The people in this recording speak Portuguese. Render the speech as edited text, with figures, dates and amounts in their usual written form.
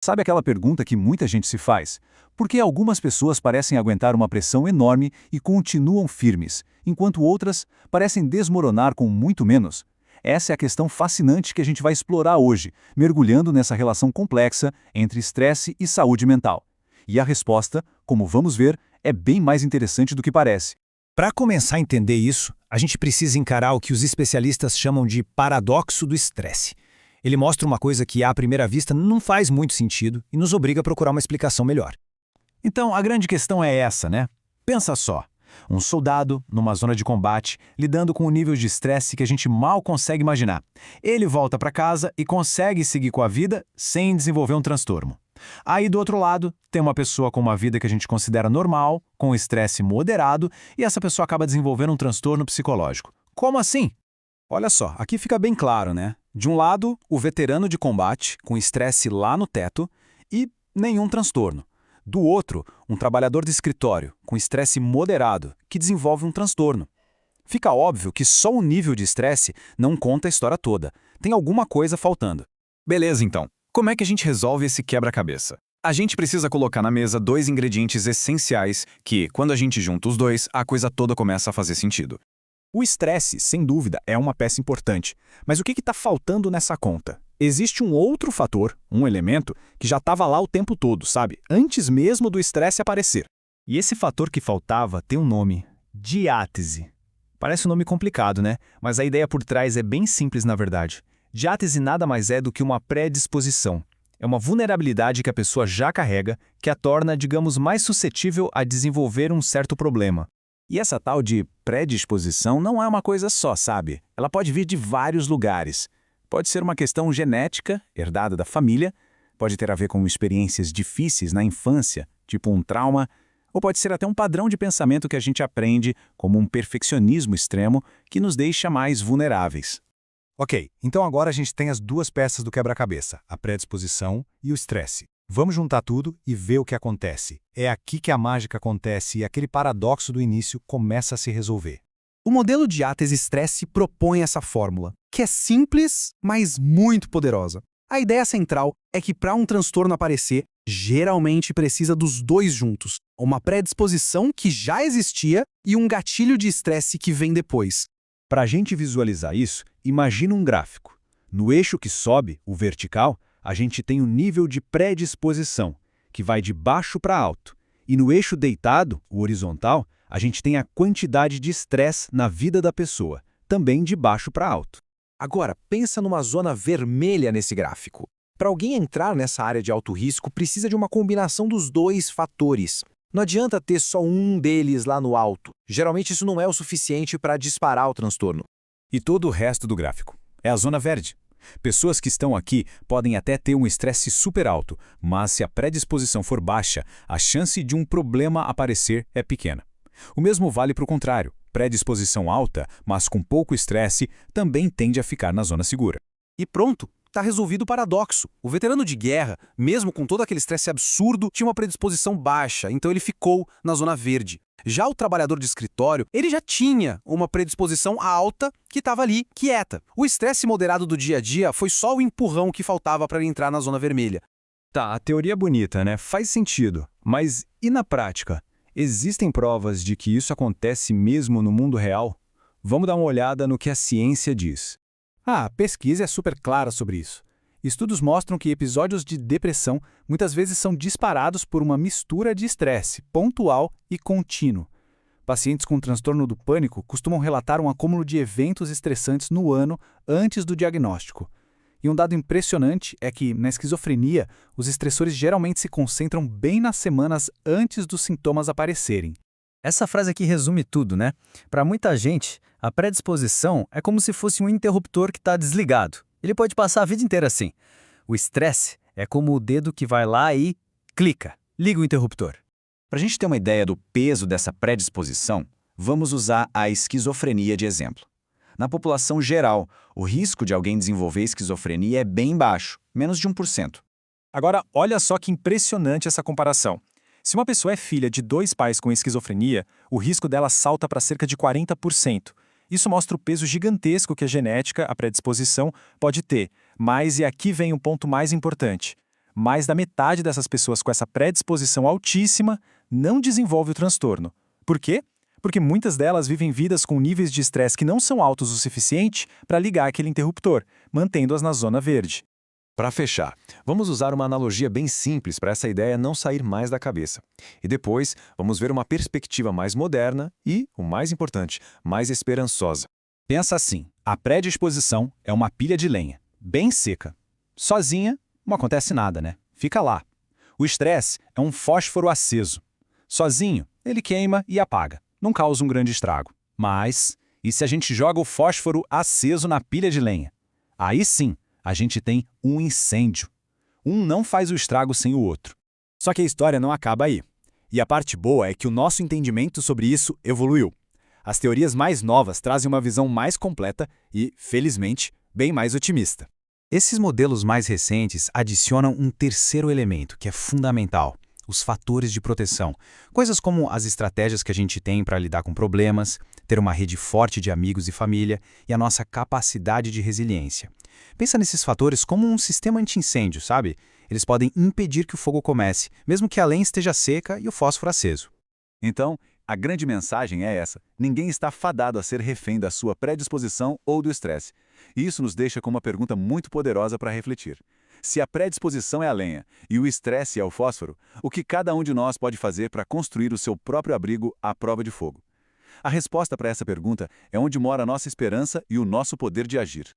Sabe aquela pergunta que muita gente se faz? Por que algumas pessoas parecem aguentar uma pressão enorme e continuam firmes, enquanto outras parecem desmoronar com muito menos? Essa é a questão fascinante que a gente vai explorar hoje, mergulhando nessa relação complexa entre estresse e saúde mental. E a resposta, como vamos ver, é bem mais interessante do que parece. Para começar a entender isso, a gente precisa encarar o que os especialistas chamam de paradoxo do estresse. Ele mostra uma coisa que, à primeira vista, não faz muito sentido e nos obriga a procurar uma explicação melhor. Então, a grande questão é essa, né? Pensa só. Um soldado, numa zona de combate, lidando com um nível de estresse que a gente mal consegue imaginar. Ele volta para casa e consegue seguir com a vida sem desenvolver um transtorno. Aí, do outro lado, tem uma pessoa com uma vida que a gente considera normal, com estresse moderado, e essa pessoa acaba desenvolvendo um transtorno psicológico. Como assim? Olha só, aqui fica bem claro, né? De um lado, o veterano de combate, com estresse lá no teto, e nenhum transtorno. Do outro, um trabalhador de escritório, com estresse moderado, que desenvolve um transtorno. Fica óbvio que só o nível de estresse não conta a história toda. Tem alguma coisa faltando. Beleza, então. Como é que a gente resolve esse quebra-cabeça? A gente precisa colocar na mesa dois ingredientes essenciais que, quando a gente junta os dois, a coisa toda começa a fazer sentido. O estresse, sem dúvida, é uma peça importante. Mas o que está faltando nessa conta? Existe um outro fator, um elemento, que já estava lá o tempo todo, sabe? Antes mesmo do estresse aparecer. E esse fator que faltava tem um nome: diátese. Parece um nome complicado, né? Mas a ideia por trás é bem simples, na verdade. Diátese nada mais é do que uma predisposição. É uma vulnerabilidade que a pessoa já carrega, que a torna, digamos, mais suscetível a desenvolver um certo problema. E essa tal de predisposição não é uma coisa só, sabe? Ela pode vir de vários lugares. Pode ser uma questão genética, herdada da família, pode ter a ver com experiências difíceis na infância, tipo um trauma, ou pode ser até um padrão de pensamento que a gente aprende, como um perfeccionismo extremo, que nos deixa mais vulneráveis. Ok, então agora a gente tem as duas peças do quebra-cabeça, a predisposição e o estresse. Vamos juntar tudo e ver o que acontece. É aqui que a mágica acontece e aquele paradoxo do início começa a se resolver. O modelo diátese-estresse propõe essa fórmula, que é simples, mas muito poderosa. A ideia central é que para um transtorno aparecer, geralmente precisa dos dois juntos, uma predisposição que já existia e um gatilho de estresse que vem depois. Para a gente visualizar isso, imagina um gráfico. No eixo que sobe, o vertical, a gente tem o nível de predisposição, que vai de baixo para alto. E no eixo deitado, o horizontal, a gente tem a quantidade de estresse na vida da pessoa, também de baixo para alto. Agora, pensa numa zona vermelha nesse gráfico. Para alguém entrar nessa área de alto risco, precisa de uma combinação dos dois fatores. Não adianta ter só um deles lá no alto. Geralmente isso não é o suficiente para disparar o transtorno. E todo o resto do gráfico é a zona verde. Pessoas que estão aqui podem até ter um estresse super alto, mas se a predisposição for baixa, a chance de um problema aparecer é pequena. O mesmo vale para o contrário. Predisposição alta, mas com pouco estresse, também tende a ficar na zona segura. E pronto, está resolvido o paradoxo. O veterano de guerra, mesmo com todo aquele estresse absurdo, tinha uma predisposição baixa, então ele ficou na zona verde. Já o trabalhador de escritório, ele já tinha uma predisposição alta que estava ali, quieta. O estresse moderado do dia a dia foi só o empurrão que faltava para ele entrar na zona vermelha. Tá, a teoria é bonita, né? Faz sentido. Mas e na prática? Existem provas de que isso acontece mesmo no mundo real? Vamos dar uma olhada no que a ciência diz. A pesquisa é super clara sobre isso. Estudos mostram que episódios de depressão muitas vezes são disparados por uma mistura de estresse pontual e contínuo. Pacientes com transtorno do pânico costumam relatar um acúmulo de eventos estressantes no ano antes do diagnóstico. E um dado impressionante é que, na esquizofrenia, os estressores geralmente se concentram bem nas semanas antes dos sintomas aparecerem. Essa frase aqui resume tudo, né? Para muita gente, a predisposição é como se fosse um interruptor que está desligado. Ele pode passar a vida inteira assim. O estresse é como o dedo que vai lá e clica, liga o interruptor. Para a gente ter uma ideia do peso dessa predisposição, vamos usar a esquizofrenia de exemplo. Na população geral, o risco de alguém desenvolver esquizofrenia é bem baixo, menos de 1%. Agora, olha só que impressionante essa comparação. Se uma pessoa é filha de 2 pais com esquizofrenia, o risco dela salta para cerca de 40%. Isso mostra o peso gigantesco que a genética, a predisposição, pode ter. Mas, e aqui vem um ponto mais importante, Mais da metade dessas pessoas com essa predisposição altíssima não desenvolve o transtorno. Por quê? Porque muitas delas vivem vidas com níveis de estresse que não são altos o suficiente para ligar aquele interruptor, mantendo-as na zona verde. Para fechar, vamos usar uma analogia bem simples para essa ideia não sair mais da cabeça. E depois, vamos ver uma perspectiva mais moderna e, o mais importante, mais esperançosa. Pensa assim, a predisposição é uma pilha de lenha, bem seca. Sozinha, não acontece nada, né? Fica lá. O estresse é um fósforo aceso. Sozinho, ele queima e apaga. Não causa um grande estrago. Mas, e se a gente joga o fósforo aceso na pilha de lenha? Aí sim, a gente tem um incêndio. Um não faz o estrago sem o outro. Só que a história não acaba aí. E a parte boa é que o nosso entendimento sobre isso evoluiu. As teorias mais novas trazem uma visão mais completa e, felizmente, bem mais otimista. Esses modelos mais recentes adicionam um terceiro elemento que é fundamental: os fatores de proteção. Coisas como as estratégias que a gente tem para lidar com problemas, ter uma rede forte de amigos e família e a nossa capacidade de resiliência. Pensa nesses fatores como um sistema anti-incêndio, sabe? Eles podem impedir que o fogo comece, mesmo que a lenha esteja seca e o fósforo aceso. Então, a grande mensagem é essa: ninguém está fadado a ser refém da sua predisposição ou do estresse. E isso nos deixa com uma pergunta muito poderosa para refletir. Se a predisposição é a lenha e o estresse é o fósforo, o que cada um de nós pode fazer para construir o seu próprio abrigo à prova de fogo? A resposta para essa pergunta é onde mora a nossa esperança e o nosso poder de agir.